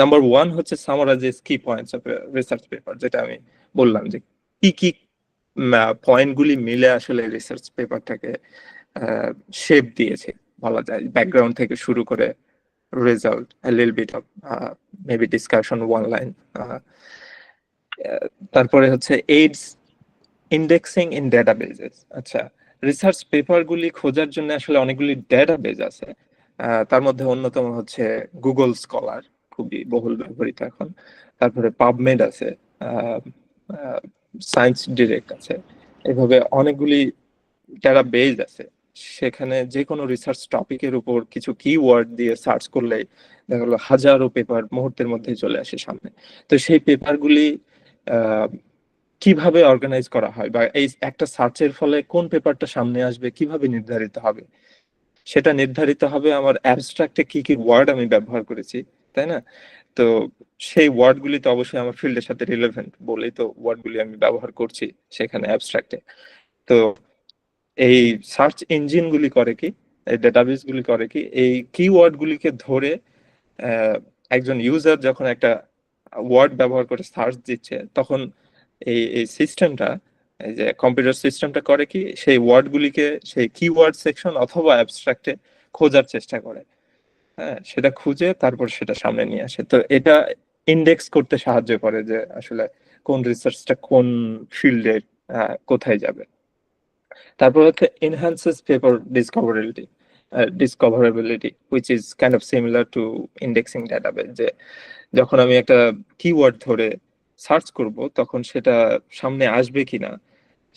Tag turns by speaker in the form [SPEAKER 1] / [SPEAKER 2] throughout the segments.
[SPEAKER 1] Number one হচ্ছে summarise কি points of research paper, যেটা আমি বললাম যে কি কি পয়েন্টগুলি মিলে আসলে রিসার্চ পেপারটাকে শেপ দিয়েছে বলা যায়, ব্যাকগ্রাউন্ড থেকে শুরু করে result, a little bit of maybe discussion, one line. তারপরে হচ্ছে এইডস ইন্ডেক্সিং ইন ডেটাবেজেস। আচ্ছা, রিসার্চ পেপারগুলি খোঁজার জন্য আসলে অনেকগুলি ডেটাবেজ আছে। তার মধ্যে অন্যতম হচ্ছে গুগল স্কলার, খুবই বহুল ব্যবহৃত এখন। তারপরে পাবমেড আছে, সায়েন্স ডিরেক্ট আছে, এভাবে অনেকগুলি ডেটাবেজ আছে। সেখানে যে কোনো রিসার্চ টপিকের উপর কিছু কিওয়ার্ড দিয়ে সার্চ করলে দেখা গেলো হাজারো পেপার মুহূর্তের মধ্যে চলে আসে সামনে। তো সেই পেপারগুলি কিভাবে অর্গানাইজ করা হয়, বা এই একটা সার্চের ফলে কোন পেপারটা সামনে আসবে কিভাবে নির্ধারিত হবে, সেটা নির্ধারিত হবে আমার অ্যাবস্ট্রাক্টে কি কি ওয়ার্ড আমি ব্যবহার করেছি, তাই না? তো সেই ওয়ার্ডগুলি তো অবশ্যই আমার ফিল্ডের সাথে রিলেভেন্ট বলেই তো ওয়ার্ডগুলি আমি ব্যবহার করছি সেখানে অ্যাবস্ট্রাক্টে। তো এই সার্চ ইঞ্জিন গুলি করে কি, এই ডেটাবেস গুলি করে কি, এই কিওয়ার্ড গুলিকে ধরে একজন ইউজার যখন একটা ওয়ার্ড ব্যবহার করে সার্চ দিচ্ছে, তখন এই সিস্টেমটা, এই যে কম্পিউটার সিস্টেমটা করে কি, সেই ওয়ার্ড গুলিকে সেই কিওয়ার্ড সেকশন অথবা অ্যাবস্ট্রাক্টে খোঁজার চেষ্টা করে। হ্যাঁ, সেটা খুঁজে তারপর সেটা সামনে নিয়ে আসে। তো এটা ইন্ডেক্স করতে সাহায্য করে যে আসলে কোন রিসার্চটা কোন ফিল্ডে কোথায় যাবে। তারপর হচ্ছে enhances paper discoverability which is kind of similar to indexing database, যে যখন আমি একটা কিওয়ার্ড ধরে সার্চ করব তখন সেটা সামনে আসবে কিনা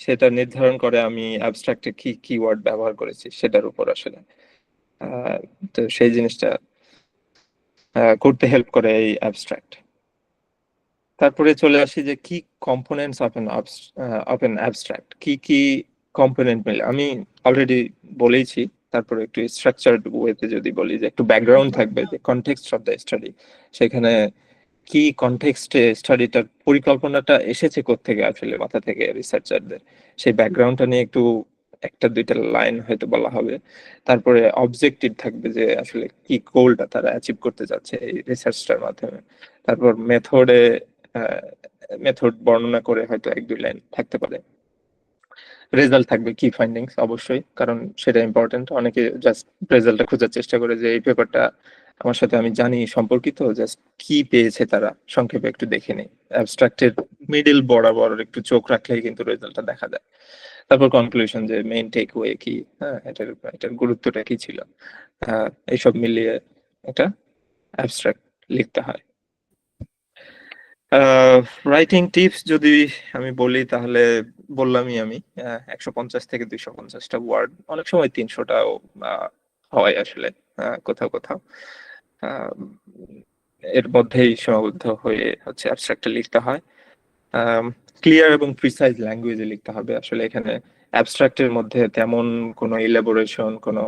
[SPEAKER 1] সেটা নির্ধারণ করে আমি অ্যাবস্ট্রাক্টে কি কিওয়ার্ড ব্যবহার করেছি সেটার উপর আসলে। তো সেই জিনিসটা করতে হেল্প করে এই অ্যাবস্ট্রাক্ট। তারপরে চলে আসি যে কি কম্পোনেন্টস অফ এন অ্যাবস্ট্রাক্ট, কি কি কম্পোনেন্ট মিলে। আমি অলরেডি বলেইছি, তারপরে একটু স্ট্রাকচারড ওয়েতে যদি বলি যে একটু ব্যাকগ্রাউন্ড থাকবে, যে কনটেক্সট অফ দ্য স্টাডি, সেখানে কি কনটেক্সটে স্টাডিটার পরিকল্পনাটা এসেছে কোত্থেকে আসলে মাথা থেকে রিসার্চারদের, সেই ব্যাকগ্রাউন্ডটা নিয়ে একটু একটা দুইটা লাইন হয়তো বলা হবে। তারপরে অবজেক্টিভ থাকবে, যে আসলে কি গোলটা তারা অ্যাচিভ করতে যাচ্ছে এই রিসার্চটার মাধ্যমে। তারপর মেথড বর্ণনা করে হয়তো এক দুই লাইন থাকতে পারে। রেজাল্ট থাকবে, কি ফাইন্ডিংস অবশ্যই, কারণ সেটা ইম্পর্টেন্ট। অনেকে জাস্ট রেজাল্টটা খোঁজার চেষ্টা করে যে এই পেপারটা আমার সাথে আমি জানি সম্পর্কিত, জাস্ট কি পেয়েছে তারা সংক্ষেপে একটু দেখে নেই। অ্যাবস্ট্রাক্টের মিডল বরাবর একটু চোখ রাখলেই কিন্তু রেজাল্টটা দেখা যায়। তারপর কনক্লুশন, যে মেইন টেক ওয়ে কি, হ্যাঁ, এটার গুরুত্বটা কি ছিল, এইসব মিলিয়ে একটা অ্যাবস্ট্রাক্ট লিখতে হয়। রাইটিং টিপস যদি আমি বলি তাহলে বললামই আমি, 150 থেকে 250টা ওয়ার্ড, অনেক সময় 300টাও হয় আসলে কোথাও কোথাও। আহ, এর মধ্যেই সীমাবদ্ধ হয়ে হচ্ছে অ্যাবস্ট্রাক্টটা লিখতে হয়। ক্লিয়ার এবং প্রিসাইজ ল্যাঙ্গুয়েজে লিখতে হবে। আসলে এখানে অ্যাবস্ট্রাক্টের মধ্যে তেমন কোনো ইলাবোরেশন, কোনো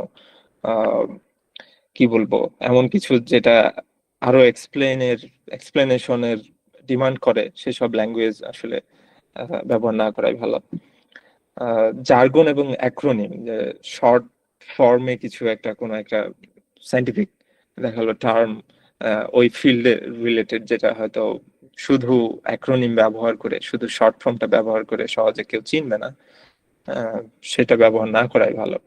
[SPEAKER 1] কি বলবো, এমন কিছু যেটা আরো এক্সপ্লেনেশনের ডিমান্ড করে, সেসব ল্যাঙ্গুয়েজ আসলে ব্যবহার না করাই ভালো। জার্গন এবং অ্যাক্রোনিম, যে শর্ট ফর্মে কিছু একটা কোনো একটা সাইন্টিফিক দেখালো টার্ম ওই ফিল্ডে রিলেটেড, যেটা হয়তো শুধু অ্যাক্রোনিম ব্যবহার করে, শুধু শর্ট ফর্মটা ব্যবহার করে সহজে কেউ চিনবে না, সেটা ব্যবহার না করাই ভালো।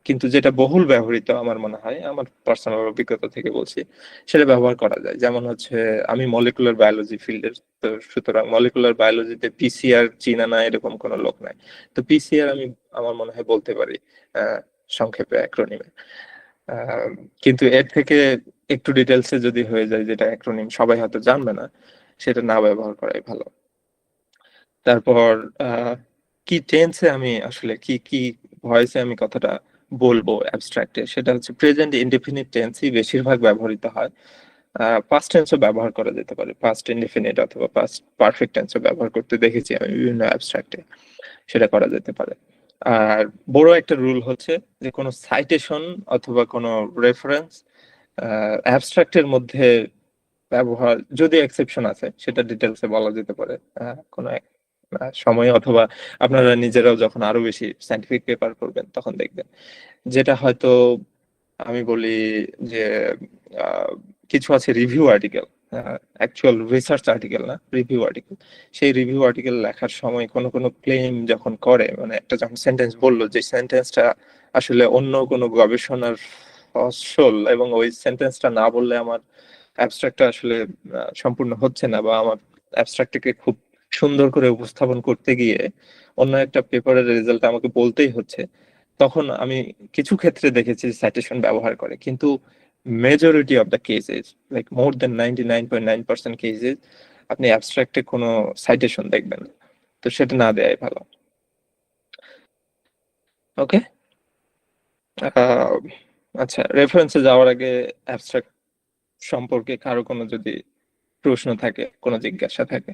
[SPEAKER 1] কিন্তু যেটা বহুল ব্যবহৃত আমার মনে হয়, আমার পার্সোনাল অভিজ্ঞতা থেকে বলছি, সেটা ব্যবহার করা যায়। যেমন হচ্ছে আমি মলিকুলার বায়োলজি ফিল্ডের, তো সুতরাং মলিকুলার বায়োলজিতে পিসিআর চিনা না এরকম কোনো লোক নাই। তো পিসিআর আমি আমার মনে হয় বলতে পারি সংক্ষেপে অ্যাক্রোনিমে। কিন্তু এর থেকে একটু ডিটেলসে যদি হয়ে যায়, যেটা অ্যাক্রোনিম সবাই হয়তো জানবে না, সেটা না ব্যবহার করাই ভালো। তারপর কি টেন্সে আমি আসলে কি কি ভয়েসে আমি কথাটা বলবো অ্যাবস্ট্রাক্টে, সেটা হচ্ছে প্রেজেন্ট ইনডিফিনিট টেন্সই বেশিরভাগ ব্যবহৃত হয়। পাস্ট টেন্সও ব্যবহার করা যেতে পারে, পাস্ট ইনডিফিনিট অথবা পাস্ট পারফেক্ট টেন্সও ব্যবহার করতে দেখেছি আমি বিভিন্ন অ্যাবস্ট্রাক্টে, সেটা করা যেতে পারে। আর বড় একটা রুল হচ্ছে যে কোনো সাইটেশন অথবা কোনো রেফারেন্স অ্যাবস্ট্রাক্টের মধ্যে ব্যবহার, যদি এক্সেপশন আছে সেটা ডিটেলসে বলা যেতে পারে কোনো এক সময়, অথবা আপনারা নিজেরাও যখন আরো বেশি সায়েন্টিফিক পেপার করবেন তখন দেখবেন। যেটা হয়তো আমি বলি যে কিছু আছে review article, actual research article না, রিভিউ আর্টিকেল। সেই রিভিউ আর্টিকেল লেখার সময় কোনো কোনো ক্লেম যখন করে, মানে একটা যখন সেন্টেন্স বললো, যে সেন্টেন্সটা আসলে অন্য কোনো গবেষণার ফসল, এবং ওই সেন্টেন্সটা না বললে আমার অ্যাবস্ট্রাক্টটা আসলে সম্পূর্ণ হচ্ছে না, বা আমার অ্যাবস্ট্রাক্টটাকে খুব সুন্দর করে উপস্থাপন করতে গিয়ে অন্য একটা পেপারের রেজাল্ট আমাকে বলতেই হচ্ছে, তখন আমি কিছু ক্ষেত্রে দেখেছি সাইটেশন ব্যবহার করে। কিন্তু majority of the cases, like more than 99.9% cases, আপনি অ্যাবস্ট্রাক্টে কোনো সাইটেশন দেখবেন না। তো সেটা না দেয়াই ভালো। ওকে, আচ্ছা, রেফারেন্সে যাওয়ার আগে অ্যাবস্ট্রাক্ট সম্পর্কে কারো কোনো যদি প্রশ্ন থাকে, কোনো জিজ্ঞাসা থাকে?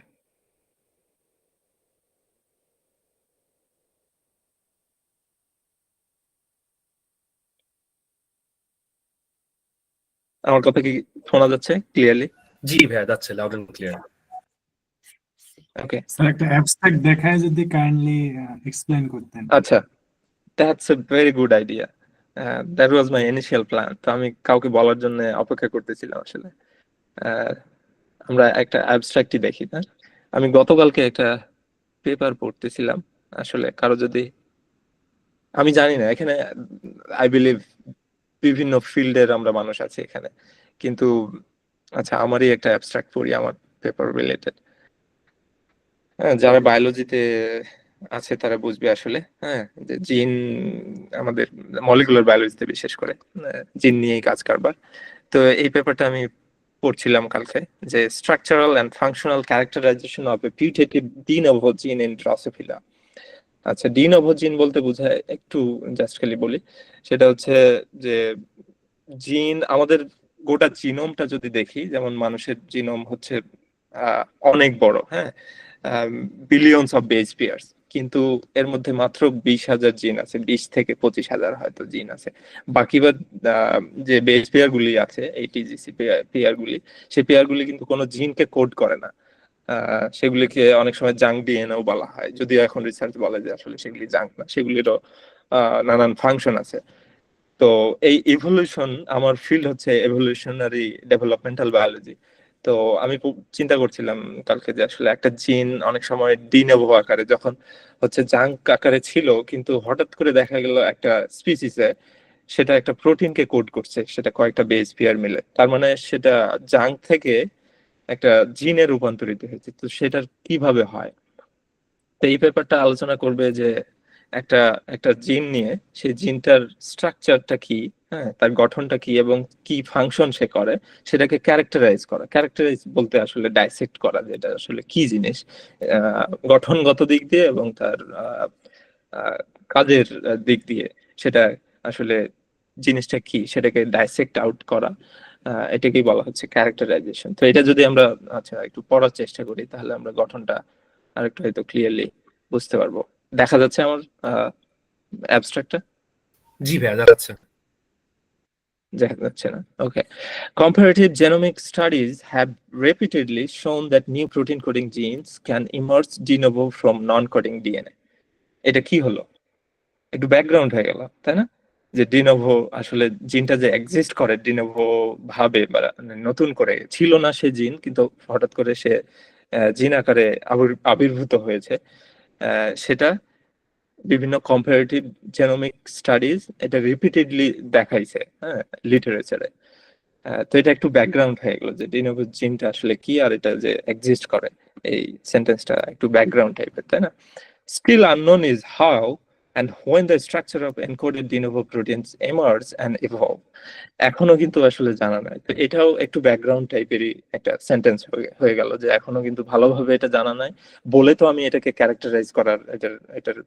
[SPEAKER 1] আমার কথা কি শোনা যাচ্ছে ক্লিয়ারলি?
[SPEAKER 2] জি ভাইয়া, যাচ্ছে loud and clear.
[SPEAKER 1] Okay,
[SPEAKER 3] sir একটা অ্যাবস্ট্রাক্ট দেখায় যদি কাইন্ডলি এক্সপ্লেইন করতেন।
[SPEAKER 1] আচ্ছা, that's a very good idea. That was my initial plan. তো আমি কাউকে বলার জন্য অপেক্ষা করতেছিলাম আসলে। আমরা একটা অ্যাবস্ট্রাক্টই দেখি না। আমি গতকালকে একটা পেপার পড়তেছিলাম, আসলে কারো যদি, আমি জানি না এখানে, আই বিলিভ বিভিন্ন ফিল্ডের আমরা মানুষ আছি এখানে, কিন্তু আচ্ছা, আমারই একটা অ্যাবস্ট্রাক্ট পড়ি আমার পেপার রিলেটেড। হ্যাঁ, যারা বায়োলজিতে আছে তারা বুঝবে আসলে। হ্যাঁ, যে জিন, আমাদের মলিকুলার বায়োলজিতে বিশেষ করে জিন নিয়েই কাজ কারবার। তো এই পেপারটা আমি পড়ছিলাম কালকে, যে structural and functional characterization of a putative de novo gene in Drosophila. আচ্ছা, ডি নোভো জিন বলতে বোঝায়, একটু জাস্ট খালি বলি, সেটা হচ্ছে যে জিন, আমাদের গোটা জিনোমটা যদি দেখি, যেমন মানুষের জিনোম হচ্ছে অনেক বড়, হ্যাঁ, বিলিয়নস অফ বেস পেয়ার্স, কিন্তু এর মধ্যে মাত্র 20,000 জিন আছে, 20 থেকে 25,000 হয়তো জিন আছে। বাকি বা যে বেস পেয়ার গুলি আছে, এই টিজিসি পেয়ার গুলি, সেই পেয়ার গুলি কিন্তু কোনো জিনকে কোড করে না। সেগুলিকে অনেক সময় জাঙ্ক ডিএনএও বলা হয়, যদিও এখন রিসার্চ বলে যে আসলে সেগুলি জাঙ্ক না, সেগুলিরও নানান ফাংশন আছে। তো এই ইভলিউশন, আমার ফিল্ড হচ্ছে এভলিউশনারি ডেভেলপমেন্টাল বায়োলজি। তো আমি খুব চিন্তা করছিলাম কালকে, যে আসলে একটা জিন অনেক সময় ডিনেভো আকারে, যখন হচ্ছে জাঙ্ক আকারে ছিল, কিন্তু হঠাৎ করে দেখা গেল একটা স্পিসিসে সেটা একটা প্রোটিনকে কোড করছে, সেটা কয়েকটা বেস পেয়ার মিলে, তার মানে সেটা জাঙ্ক থেকে একটা জিনে রূপান্তরিত হয়েছে। তো সেটা কিভাবে হয়? তো এই পেপারটা আলোচনা করবে যে একটা একটা জিন নিয়ে, সেই জিনটার স্ট্রাকচারটা কি, হ্যাঁ, তার গঠনটা কি, এবং কি ফাংশন সে করে, সেটাকে ক্যারেক্টারাইজ করা। ক্যারেক্টারাইজ বলতে আসলে ডাইসেক্ট করা, যেটা আসলে কি জিনিস গঠনগত দিক দিয়ে এবং তার আহ, কাজের দিক দিয়ে, সেটা আসলে জিনিসটা কি, সেটাকে ডাইসেক্ট আউট করা। এটাকেই বলা হচ্ছে ক্যারেক্টারাইজেশন। তো এটা যদি আমরা আচ্ছা একটু পড়ার চেষ্টা করি, তাহলে আমরা গঠনটা আরেকটু হয়তো ক্লিয়ারলি বুঝতে পারবো। দেখা যাচ্ছে আমার অ্যাবস্ট্রাক্টটা?
[SPEAKER 2] জি ভাইয়া, যাচ্ছে।
[SPEAKER 1] দেখা যাচ্ছে না? ওকে। Comparative genomic studies have repeatedly shown that new protein coding genes can emerge de novo from non-coding DNA. এটা কি হলো? একটু ব্যাকগ্রাউন্ড হয়ে গেল, তাই না? যে ডিনোভো আসলে জিনটা যে এক্সিস্ট করে ডিনোভো ভাবে, বা নতুন করে ছিল না সে জিন, কিন্তু হঠাৎ করে সে জিন আকারে আবির্ভূত হয়েছে। সেটা বিভিন্ন কম্পারেটিভ জেনোমিক স্টাডিজ এটা রিপিটেডলি দেখাইছে, হ্যাঁ, লিটারেচারে। তো এটা একটু ব্যাকগ্রাউন্ড হয়ে গেল, যে ডিনোভো জিনটা আসলে কি, আর এটা যে এক্সিস্ট করে, এই সেন্টেন্সটা একটু ব্যাকগ্রাউন্ড টাইপের, তাই না? Still unknown is how and when the structure of encoded de novo proteins emerge and evolve. এখনো কিন্তু আসলে জানা নাই। তো এটাও একটু ব্যাকগ্রাউন্ড টাইপেরই একটা সেন্টেন্স হয়ে গেল, যে এখনো কিন্তু ভালোভাবে এটা জানা নাই, বলে তো আমি এটাকে ক্যারেক্টারাইজ করার, এটার এটার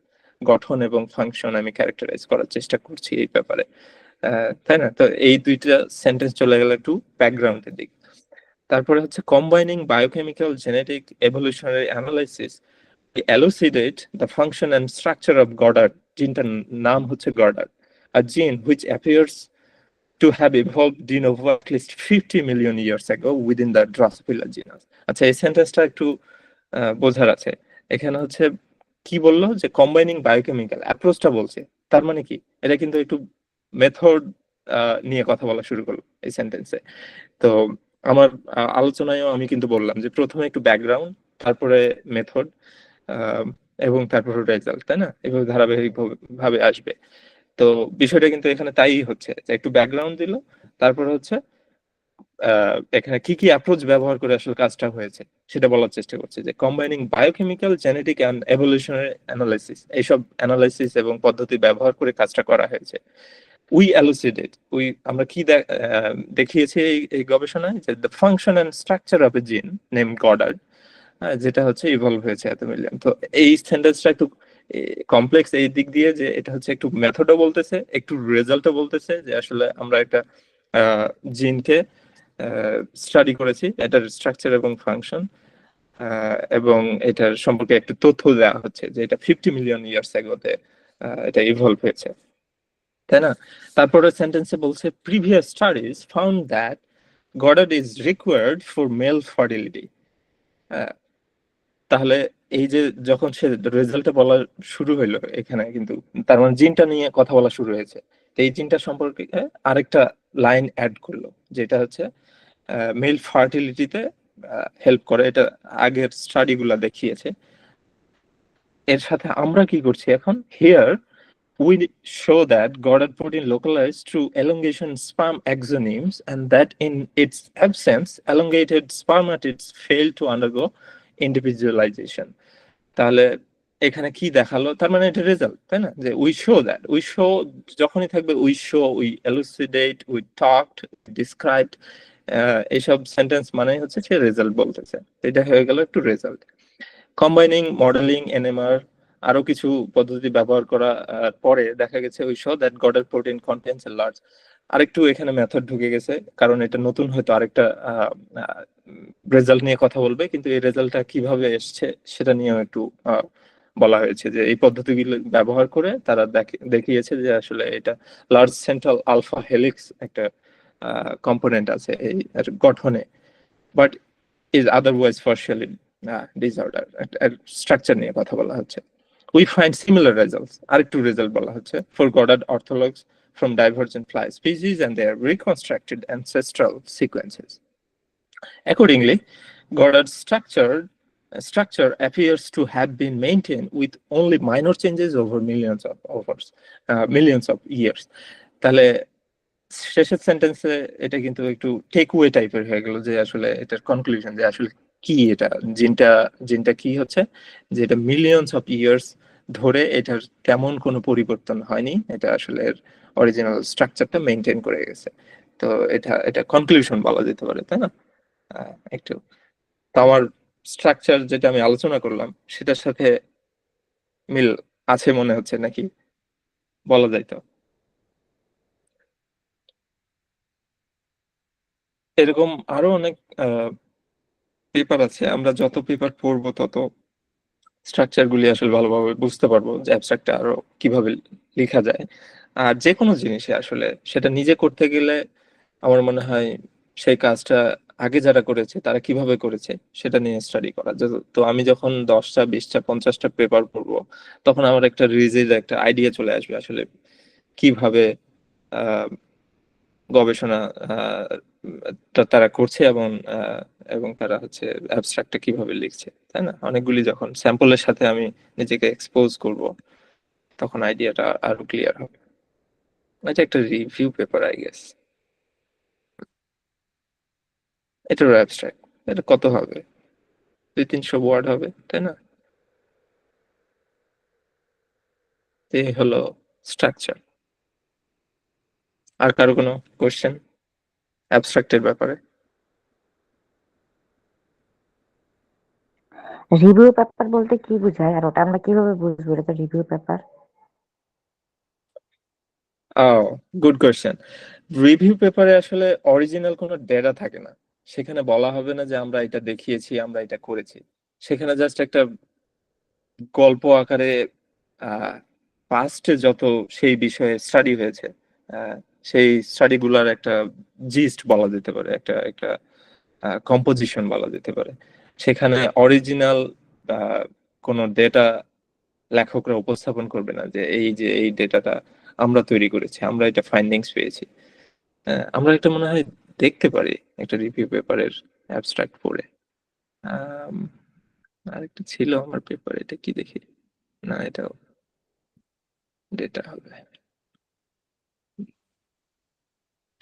[SPEAKER 1] গঠন এবং ফাংশন আমি ক্যারেক্টারাইজ করার চেষ্টা করছি এই ব্যাপারে, তাই না? তো এই দুইটা সেন্টেন্স চলে গেল একটু ব্যাকগ্রাউন্ডের দিক। তারপরে হচ্ছে combining biochemical genetic evolutionary analysis elucidate the function and structure of Goddard. জিনটার নাম হচ্ছে Goddard, a gene which appears to have evolved de novo at least 50 million years ago within the Drosophila genus. আচ্ছা, এই সেন্টেন্সটা একটু বোঝার আছে। এখানে হচ্ছে কি বললো, যে কম্বাইনিং বায়োকেমিক্যাল অ্যাপ্রোচটা বলছে, তার মানে কি? এটা কিন্তু একটু মেথড নিয়ে কথা বলা শুরু করলো এই সেন্টেন্সে। তো আমার আলোচনায়ও আমি কিন্তু বললাম যে প্রথমে একটু ব্যাকগ্রাউন্ড, তারপরে মেথড, এবং তারপরে রেজাল্ট, তাই না? এভাবে ধারাবাহিক ভাবে আসবে। তো বিষয়টা কিন্তু এখানে তাই হচ্ছে যে একটু ব্যাকগ্রাউন্ড দিল, তারপরে হচ্ছে এখানে কি কি অ্যাপ্রোচ ব্যবহার করে আসলে কাজটা হয়েছে সেটা বলার চেষ্টা করছে, যে combining biochemical, genetic and evolutionary analysis, এইসব অ্যানালাইসিস এবং পদ্ধতি ব্যবহার করে কাজটা করা হয়েছে। উই এলুসিডেট, আমরা কি দেখিয়েছি এই গবেষণায়, যে the function and structure of a gene name Goddard, যেটা হচ্ছে ইভলভ হয়েছে এত মিলিয়ন। তো এই সেন্টেন্সটা একটু কমপ্লেক্স এই দিক দিয়ে যে এটা হচ্ছে একটু মেথডও বলতেছে, একটু রেজাল্টও বলতেছে, যে আসলে আমরা একটা জিনকে স্টাডি করেছি, এটার স্ট্রাকচার এবং ফাংশন, এবং এটার সম্পর্কে একটু তথ্য দেওয়া হচ্ছে যে এটা 50 মিলিয়ন ইয়ার্স এগোতে এটা ইভলভ হয়েছে, তাই না? তারপরে সেন্টেন্সে বলছে previous studies found that Goddard is required for mail fertility. তাহলে এই যে যখন সে রেজাল্টে বলা শুরু হইলো এখানে কিন্তু তার মানে জিনটা নিয়ে কথা বলা শুরু হয়েছে। তো এই জিনটা সম্পর্কে আরেকটা লাইন অ্যাড করলো, যেটা হচ্ছে মেল ফার্টিলিটিতে হেল্প করে, এটা আগের স্টাডি গুলা দেখিয়েছে। এর সাথে আমরা কি করছি এখন, here we show that Goddard protein localized through elongation sperm axonemes, and that in its absence, elongated spermatids fail to undergo individualization. তাহলে এখানে কি দেখালো, তার মানে এটা রেজাল্ট, তাই না? যে উই শো যখনই থাকবে উই এলুসিডেট, উই টকড, ডিসক্রাইবড, এইসব সেন্টেন্স মানে হচ্ছে সে রেজাল্ট বলতেছে। এটা হয়ে গেল একটু রেজাল্ট। কম্বাইনিং, মডেলিং, এনএমআর, আরো কিছু পদ্ধতি ব্যবহার করা পরে দেখা গেছে we show that Goddard protein contents a large, আরেকটু এখানে মেথড ঢুকে গেছে, কারণ এটা নতুন, হয়তো আরেকটা রেজাল্ট নিয়ে কথা বলবে, কিন্তু এই রেজাল্টটা কিভাবে এসছে সেটা নিয়েও একটু বলা হয়েছে, যে এই পদ্ধতিগুলো ব্যবহার করে তারা দেখিয়েছে যে আসলে এটা লার্জ সেন্ট্রাল আলফা হেলিক্স একটা কম্পোনেন্ট আছে এই গঠনে, but is otherwise partially disorder, structure নিয়ে কথা বলা হচ্ছে। উই ফাইন্ড সিমিলার রেজাল্টস, আরেকটু রেজাল্ট বলা হচ্ছে, for Goddard orthologs from divergent fly species and their reconstructed ancestral sequences. Accordingly, Goddard's structure appears to have been maintained with only minor changes over millions of years. তাহলে শেষের সেন্টেন্সে এটা কিন্তু একটু take way টাইপের হয়ে গেল, যে আসলে এটার কনক্লুশন, যে আসলে কি এটা জিনটা কি হচ্ছে, যে এটা মিলিয়ন্স অফ ইয়ার্স ধরে এটার তেমন কোনো পরিবর্তন হয়নি, এটা আসলে অরিজিনাল স্ট্রাকচারটা মেনটেন করে গেছে। তো এটা কনক্লুশন বলা যেতে পারে, তাই না? একটু তো আমার স্ট্রাকচার যেটা আমি আলোচনা করলাম সেটার সাথে মিল আছে মনে হচ্ছে, নাকি বলা যায়? তো এরকম আরো অনেক পেপার আছে, আমরা যত পেপার পড়বো তত স্ট্রাকচার গুলি আসলে ভালোভাবে বুঝতে পারবো, যে অ্যাবস্ট্রাক্টটা আরো কিভাবে লেখা যায়। আর যে কোনো জিনিসে আসলে সেটা নিজে করতে গেলে আমার মনে হয় সেই কাজটা আগে যারা করেছে তারা কিভাবে করেছে সেটা নিয়ে স্টাডি করা। তো আমি যখন 10টা 20টা 50টা পেপার পড়বো, তখন আমার একটা রিজিড একটা আইডিয়া চলে আসবে আসলে কিভাবে গবেষণা তারা করছে, এবং তারা হচ্ছে অ্যাবস্ট্রাক্টটা কিভাবে লিখছে, তাই না? অনেকগুলি যখন স্যাম্পলের সাথে আমি নিজেকে এক্সপোজ করব, তখন আইডিয়াটা আরো ক্লিয়ার হবে। এটা একটা রিভিউ পেপার আই গেস, এটার অ্যাবস্ট্রাক্ট, এটা কত হবে? 200-300 ওয়ার্ড হবে, তাই না? এই হলো স্ট্রাকচার। আর কারো কোনো কোশ্চেন অ্যাবস্ট্রাক্টের ব্যাপারে?
[SPEAKER 4] রিভিউ পেপার বলতে কি বোঝায়, আর ওটা আমরা কিভাবে বুঝবো এটা review paper?
[SPEAKER 1] Good question. Review পেপারে আসলে অরিজিনাল কোনো ডেটা থাকে না, সেখানে বলা হবে না যে আমরা এটা দেখিয়েছি, আমরা এটা করেছি। সেখানে জাস্ট একটা গল্প আকারে পাস্টে যত সেই বিষয়ে স্টাডি হয়েছে, সেই স্টাডি গুলার একটা জিস্ট বলা যেতে পারে, একটা একটা কম্পোজিশন বলা যেতে পারে। সেখানে অরিজিনাল কোনো ডেটা লেখকরা উপস্থাপন করবে না, যে এই ডেটাটা আমরা তৈরি করেছি, আমরা এটা ফাইন্ডিংস পেয়েছি। আমরা একটা মনে হয় দেখতে পারি একটা রিভিউ পেপারের অ্যাবস্ট্রাক্ট পড়ে। আরেকটা ছিল আমার পেপার, এটা কি দেখি, না এটাও ডেটা হবে।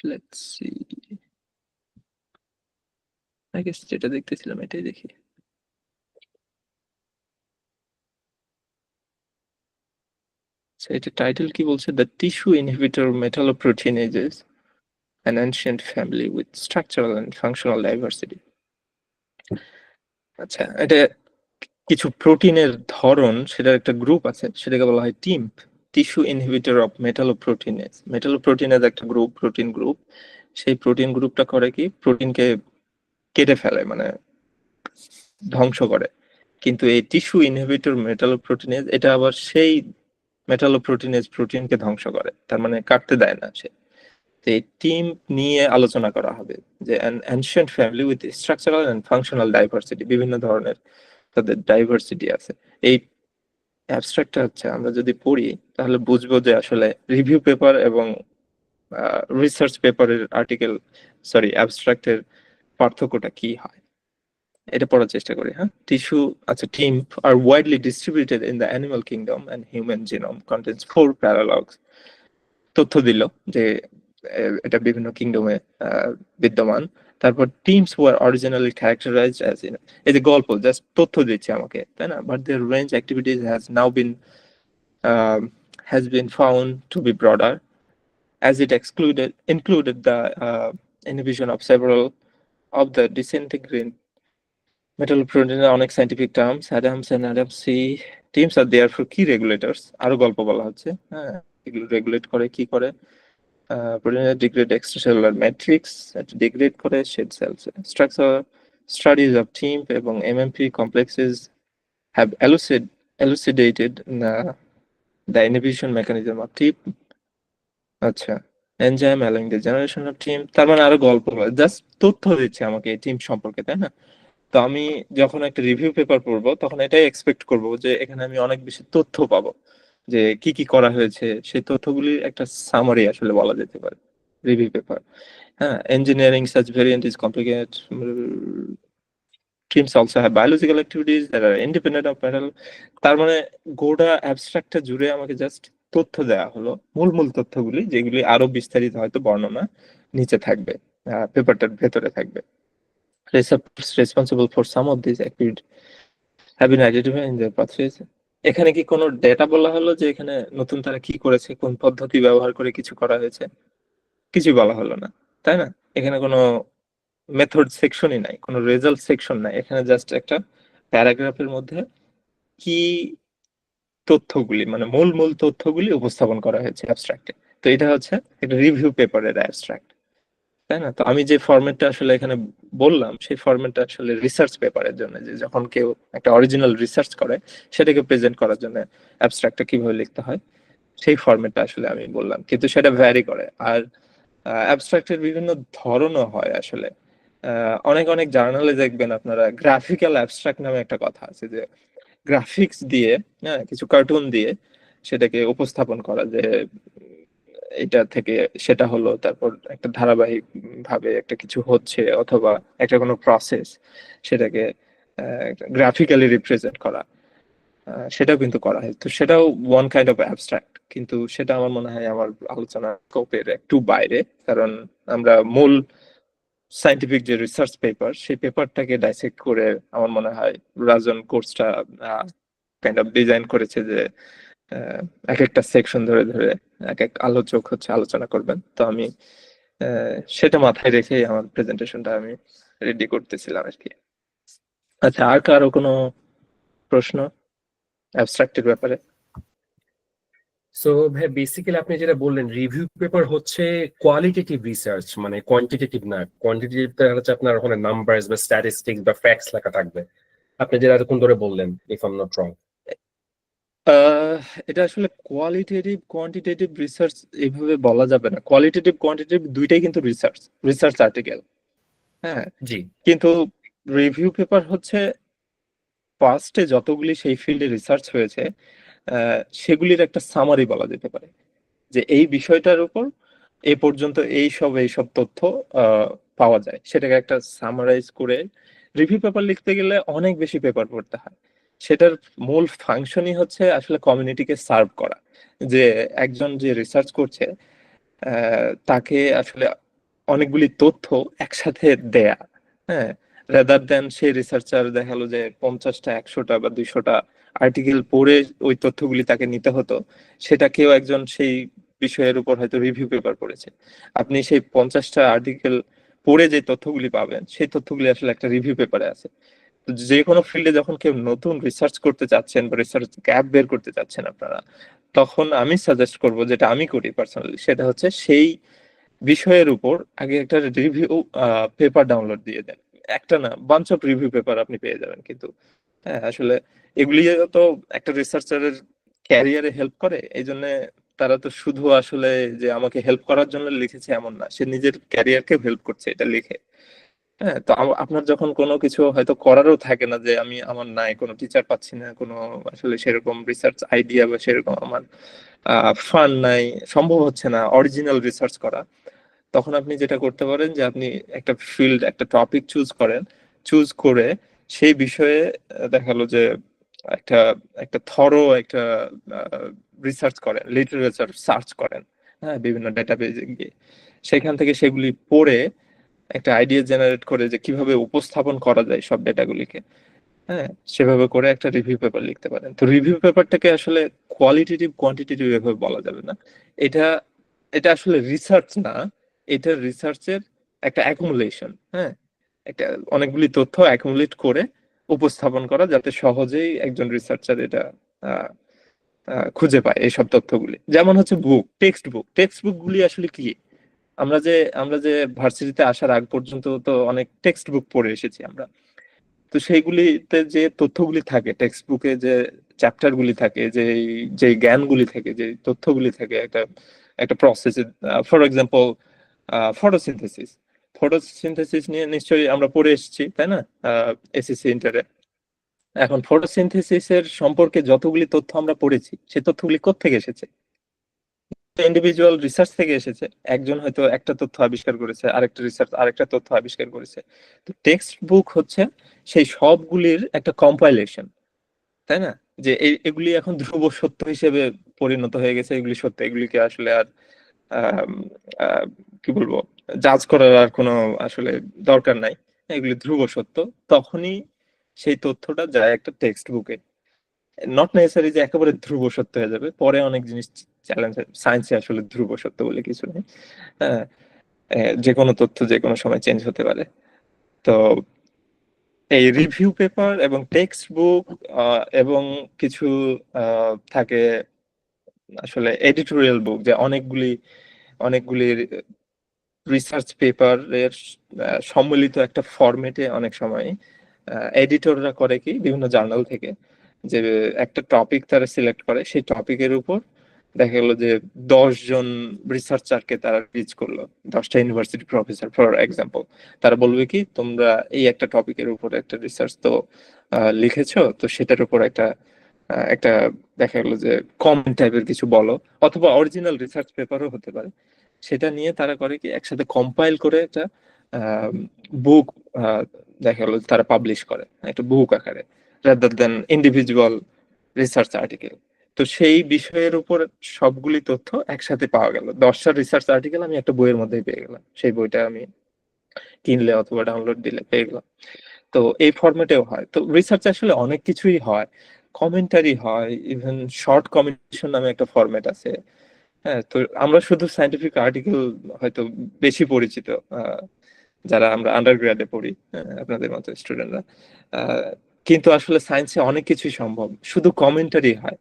[SPEAKER 1] লেটস সি, আই গেস যেটা দেখতেছিলাম এটাই দেখি। এটা টাইটেল কি বলছে, the tissue inhibitor metalloproteinases an ancient family with structural and functional diversity. আচ্ছা, এটা কিছু প্রোটিনের ধরন, সেটার একটা গ্রুপ আছে, সেটাকে বলা হয় টিম্প, টিস্যু ইনহিবিটর অফ মেটালোপ্রোটিনেজ। মেটালোপ্রোটিনেজ একটা গ্রুপ, প্রোটিন গ্রুপ। সেই প্রোটিন গ্রুপটা করে কি, প্রোটিনকে কেটে ফেলে, মানে ধ্বংস করে। কিন্তু এই টিস্যু ইনহিবিটর মেটালোপ্রোটিনেজ এটা আবার সেই মেটালোপ্রোটিনেজ প্রোটিনকে ধ্বংস করে, তার মানে কাটতে দেয় না সে। এই টিম নিয়ে আলোচনা করা হবে যে an ancient family with structural and functional diversity, বিভিন্ন ধরনের তাদের ডাইভার্সিটি আছে। এই অ্যাবস্ট্রাক্টটা হচ্ছে আমরা যদি পড়ি তাহলে বুঝবো যে আসলে রিভিউ পেপার এবং রিসার্চ পেপারের আর্টিকেল, সরি অ্যাবস্ট্রাক্টের পার্থক্যটা কি হয়। এটা পড়ার চেষ্টা করি। হ্যাঁ, টিস্যু, আচ্ছা, TIMs are widely distributed in the animal kingdom and human genome contains 4 paralogs. তথ্য দিল যে এটা বিভিন্ন কিংডমে বিদ্যমান। তারপর TIMs were originally characterized as in, এই যে গল্প জাস্ট তথ্য দিচ্ছে আমাকে, তাই না, but their range activities has now been has been found to be broader as it included the inhibition of several of the disintegrating metalloprotein অনেক scientific terms, Adams and Adams C teams are therefore key regulators। আরো গল্প বলা হচ্ছে, হ্যাঁ, এগুলো regulate করে কি করে, protein degrade extracellular matrix, degrade করে shed cells structure। Studies of TIMP এবং MMP complexes have elucidated the inhibition mechanism of TIMP। আচ্ছা, enzyme along the generation of TIMP, তার মানে আরো গল্প, জাস্ট তথ্য দিচ্ছে আমাকে টিম সম্পর্কে, তাই না। তো আমি যখন একটা রিভিউ পেপার পড়বো তখন এটাই এক্সপেক্ট করবো যে এখানে আমি অনেক বেশি তথ্য পাবো, যে কি কি করা হয়েছে সেই তথ্যগুলির একটা সামারি আসলে বলা যেতে পারে রিভিউ পেপার। হ্যাঁ, engineering such variant is complicated. Teams also have biological activities that are independent of metal। তার মানে গোটা অ্যাবস্ট্রাক্টটা জুড়ে আমাকে জাস্ট তথ্য দেওয়া হলো, মূল মূল তথ্যগুলি, যেগুলি আরো বিস্তারিত হয়তো বর্ণনা নিচে থাকবে, পেপারটার ভেতরে থাকবে। Receptors responsible for some of these activities have been identified in the pathways। এখানে কি কোনো ডেটা বলা হলো যে এখানে নতুন তারা কি করেছে, কোন পদ্ধতি ব্যবহার করে কিছু করা হয়েছে? কিছু বলা হলো না, তাই না। এখানে কোনো মেথড সেকশনই নাই, কোনো রেজাল্ট সেকশন নাই, এখানে জাস্ট একটা প্যারাগ্রাফের মধ্যে কি তথ্যগুলি, মানে মূল মূল তথ্যগুলি উপস্থাপন করা হয়েছে অ্যাবস্ট্রাক্টে। তো এটা হচ্ছে একটা রিভিউ পেপারের অ্যাবস্ট্রাক্ট, তাই না। তো আমি যে ফরম্যাটটা আসলে এখানে বললাম সেই ফরম্যাটটা আসলে রিসার্চ পেপারের জন্য, যে যখন কেউ একটা অরিজিনাল রিসার্চ করে সেটাকে প্রেজেন্ট করার জন্য অ্যাবস্ট্রাক্টটা কিভাবে লিখতে হয় সেই ফরম্যাটটা আসলে আমি বললাম, কিন্তু সেটা ভ্যারি করে। আর অ্যাবস্ট্রাক্টের বিভিন্ন ধরনও হয় আসলে। অনেক অনেক জার্নালে দেখবেন আপনারা গ্রাফিক্যাল অ্যাবস্ট্রাক্ট নামে একটা কথা আছে, যে গ্রাফিক্স দিয়ে, হ্যাঁ, কিছু কার্টুন দিয়ে সেটাকে উপস্থাপন করা, যে এটা থেকে সেটা হলো, তারপর একটা ধারাবাহিক ভাবে একটা কিছু হচ্ছে, অথবা একটা কোনো প্রসেস, সেটাকে গ্রাফিক্যালি রিপ্রেজেন্ট করা, সেটাও কিন্তু করা হয়। তো সেটাও ওয়ান কাইন্ড অফ অ্যাবস্ট্রাক্ট, কিন্তু সেটা আমার মনে হয় আমার আলোচনা স্কোপের একটু বাইরে, কারণ আমরা মূল সায়েন্টিফিক যে রিসার্চ পেপার সেই পেপারটাকে ডাইসেক্ট করে আমার মনে হয় রাজন কোর্সটা কাইন্ড অফ ডিজাইন করেছে, যে এক একটা সেকশন ধরে ধরে এক এক আলোচক হচ্ছে আলোচনা করবেন। তো আমি সেটা মাথায় রেখে আমার প্রেজেন্টেশনটা আমি রেডি করতেছিলাম আর কি। আচ্ছা, আর কারো কোনো প্রশ্ন অ্যাবস্ট্রাক্টের ব্যাপারে?
[SPEAKER 2] সো ভাই বেসিক্যালি আপনি যেটা বললেন রিভিউ পেপার হচ্ছে কোয়ালিটেটিভ রিসার্চ, মানে কোয়ান্টিটেটিভ না। কোয়ান্টিটেটিভ হচ্ছে আপনার ওখানে নাম্বারস বা স্ট্যাটিস্টিক্স বা ফ্যাক্টস লেখা থাকবে, আপনি যেটা এতক্ষণ ধরে বললেন, if I am not wrong.
[SPEAKER 1] এটা আসলে কোয়ালিটেটিভ কোয়ান্টিটেটিভ রিসার্চ এইভাবে বলা যাবে না। কোয়ালিটেটিভ কোয়ান্টিটেটিভ দুইটাই কিন্তু রিসার্চ, রিসার্চ আর্টিকেল, হ্যাঁ।
[SPEAKER 2] জি,
[SPEAKER 1] কিন্তু রিভিউ পেপার হচ্ছে ফার্স্টে যতগুলি সেই ফিল্ডে রিসার্চ হয়েছে সেগুলির একটা সামারি বলা যেতে পারে, যে এই বিষয়টার উপর এ পর্যন্ত এইসব তথ্য পাওয়া যায় সেটাকে একটা সামারাইজ করে রিভিউ পেপার লিখতে গেলে অনেক বেশি পেপার পড়তে হয়। সেটার মূল ফাংশনই হচ্ছে আসলে কমিউনিটিকে সার্ভ করা, যে একজন যে রিসার্চ করছে তাকে আসলে অনেকগুলি তথ্য একসাথে দেয়া, হ্যাঁ, রেদার দেন সেই রিসার্চার দেখালো যে 50টা 100টা বা 200টা আর্টিকেল পড়ে ওই তথ্যগুলি তাকে নিতে হতো, সেটা কেউ একজন সেই বিষয়ের উপর হয়তো রিভিউ পেপার পড়েছে। আপনি সেই 50টা আর্টিকেল পড়ে যে তথ্যগুলি পাবেন সেই তথ্যগুলি আসলে একটা রিভিউ পেপারে আছে। তো যে কোনো ফিল্ডে যখন কেউ নতুন রিসার্চ করতে চাচ্ছেন বা রিসার্চ গ্যাপ বের করতে চাচ্ছেন আপনারা, তখন আমি সাজেস্ট করব, যেটা আমি করি পার্সোনালি, সেটা হচ্ছে সেই বিষয়ের উপর আগে একটা রিভিউ পেপার ডাউনলোড দিয়ে দেন। একটা না, বাঞ্চ অফ রিভিউ পেপার আপনি পেয়ে যাবেন। কিন্তু হ্যাঁ, আসলে এগুলি তো একটা রিসার্চারের ক্যারিয়ারে হেল্প করে, এই জন্য তারা তো শুধু আসলে যে আমাকে হেল্প করার জন্য লিখেছে এমন না, সে নিজের ক্যারিয়ারকে হেল্প করছে এটা লিখে। হ্যাঁ, তো আপনার যখন কোনো কিছু হয়তো করারও থাকে না, যে আমি আমার নাই কোনো টিচার পাচ্ছি না, কোনো আসলে সেরকম রিসার্চ আইডিয়া বা সেরকম আমার ফান্ড নাই, সম্ভব হচ্ছে না অরিজিনাল রিসার্চ করা, তখন আপনি যেটা করতে পারেন যে আপনি একটা ফিল্ড, একটা টপিক চুজ করেন, চুজ করে সেই বিষয়ে দেখালো যে একটা একটা একটা রিসার্চ করেন, লিটারেচার সার্চ করেন, হ্যাঁ, বিভিন্ন ডেটাবেজে গিয়ে সেখান থেকে সেগুলি পড়ে একটা আইডিয়া জেনারেট করে যে কিভাবে উপস্থাপন করা যায় সব ডেটাগুলিকে, হ্যাঁ, সেভাবে করে একটা রিভিউ পেপার লিখতে পারেন। তো রিভিউ পেপারটাকে আসলে কোয়ালিটেটিভ কোয়ান্টিটেটিভ এভাবে বলা যাবে না, এটা এটা আসলে রিসার্চ না, এটা রিসার্চের একটা অ্যাকুমুলেশন, হ্যাঁ, একটা অনেকগুলি তথ্য অ্যাকুমুলেট করে উপস্থাপন করা যাতে সহজেই একজন রিসার্চার এটা আহ, খুঁজে পায় এইসব তথ্যগুলি। যেমন হচ্ছে টেক্সট বুক গুলি আসলে কি, আমরা যে ভার্সিটিতে আসার আগ পর্যন্ত তো অনেক টেক্সট বুক পড়ে এসেছি আমরা। তো সেইগুলিতে যে তথ্যগুলি থাকে, টেক্সট বুকে যে চ্যাপ্টার গুলি থাকে, যে যে জ্ঞানগুলি থাকে, যে তথ্যগুলি থাকে একটা একটা প্রসেসে, ফর এক্সাম্পল ফটোসিনথেসিস ফটোসিনথেসিস নিয়ে নিশ্চয়ই আমরা পড়ে এসেছি, তাই না, এসএসসি ইন্টারে। এখন ফটোসিনথেসিস এর সম্পর্কে যতগুলি তথ্য আমরা পড়েছি সেই তথ্যগুলি কোত্থেকে এসেছে? ইন্ডিভিজুয়াল রিসার্চ থেকে এসেছে। একজন হয়তো একটা তথ্য আবিষ্কার করেছে, আরেকটা রিসার্চ আরেকটা তথ্য আবিষ্কার করেছে। তো টেক্সট বুক হচ্ছে সেই সবগুলির একটা কম্পাইলেশন, তাই না, যে এগুলি এখন ধ্রুব সত্য হিসেবে পরিণত হয়ে গেছে, এগুলি সত্য, এগুলিকে আসলে আর আম, আহ, কি বলবো, জাজ করার আর কোনো আসলে দরকার নাই, এগুলি ধ্রুব সত্য। তখনই সেই তথ্যটা যায় একটা টেক্সট বুকে। নট নেসেসারি যে একেবারে ধ্রুব সত্য হয়ে যাবে, পরে অনেক জিনিস চ্যালেঞ্জ, সায়েন্সে আসলে ধ্রুব সত্য বলে কিছু নেই, হ্যাঁ, যে কোনো তথ্য যে কোনো সময় চেঞ্জ হতে পারে। তো এই রিভিউ পেপার এবং টেক্সট বুক এবং কিছু থাকে আসলে এডিটোরিয়াল বুক, যে অনেকগুলি অনেকগুলি রিসার্চ পেপারের সম্মিলিত একটা ফরম্যাটে অনেক সময় এডিটররা করে কি বিভিন্ন জার্নাল থেকে, যে একটা টপিক তারা সিলেক্ট করে, সেই টপিকের উপর দেখা গেলো যে 10 জন রিসার্চারকে তারা রিচ করলো, 10টা ইউনিভার্সিটি প্রফেসর ফর এক্সাম্পল। তারা বলবে কি, তোমরা এই একটা টপিকের উপর একটা রিসার্চ তো লিখেছো, তো সেটার উপর একটা একটা দেখা গেলো যে কমেন্ট টাইপের কিছু বলো, অথবা অরিজিনাল রিসার্চ পেপারও হতে পারে। সেটা নিয়ে তারা করে কি, একসাথে কম্পাইল করে একটা বুক দেখা গেলো তারা পাবলিশ করে একটা বুক আকারে, rather than individual research article. তো সেই বিষয়ের উপর সবগুলি তথ্য একসাথে পাওয়া গেল, 10টা রিসার্চ আর্টিকেল আমি একটা বইয়ের মধ্যেই পেয়ে গেলাম, সেই বইটা আমি কিনলে অথবা ডাউনলোড দিলে পেয়ে গেলাম। তো এই ফরম্যাটেও হয়। তো রিসার্চ আসলে অনেক কিছুই হয়, কমেন্টারি হয়, ইভেন শর্ট কমেন্টেশন নামে একটা ফরম্যাট আছে। হ্যাঁ, তো আমরা শুধু সায়েন্টিফিক আর্টিকেল হয়তো বেশি পরিচিত, যারা আমরা আন্ডার গ্রেডে পড়ি, আপনাদের মতো স্টুডেন্টরা, কিন্তু আসলে সায়েন্সে অনেক কিছুই সম্ভব, শুধু কমেন্টারি হয়।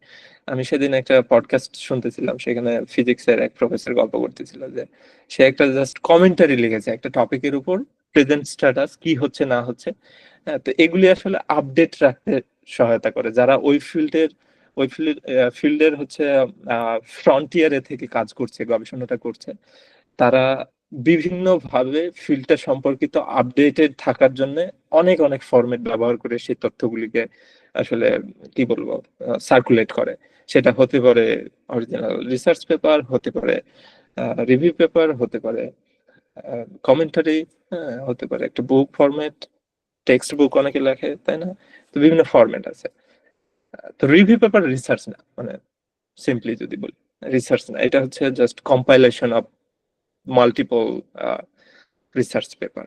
[SPEAKER 1] আমি সেদিন একটা পডকাস্ট শুনতেছিলাম, সেখানে ফিজিক্সের এক প্রফেসর গল্প করতেছিল যে সে একটা জাস্ট কমেন্টারি লিখেছে একটা টপিকের উপর, প্রেজেন্ট স্ট্যাটাস কি হচ্ছে না হচ্ছে। হ্যাঁ, তো এগুলি আসলে আপডেট রাখতে সহায়তা করে, যারা ওই ফিল্ডের হচ্ছে ফ্রন্টিয়ারে থেকে কাজ করছে, গবেষণাটা করছে, তারা বিভিন্ন ভাবে ফিল্ডটা সম্পর্কিত আপডেটেড থাকার জন্য অনেক অনেক ফরম্যাট ব্যবহার করে সেই তথ্যগুলিকে আসলে কি বলবো সার্কুলেট করে। সেটা হতে পারে অরিজিনাল রিসার্চ পেপার, হতে পারে রিভিউ পেপার, হতে পারে কমেন্টারি হতে পারে, একটা বুক ফরম্যাট, টেক্সট বুক অনেকে লেখে, তাই না? তো বিভিন্ন ফরম্যাট আছে। তো রিভিউ পেপার রিসার্চ না, মানে সিম্পলি যদি বলি রিসার্চ না, এটা হচ্ছে just compilation of multiple research paper.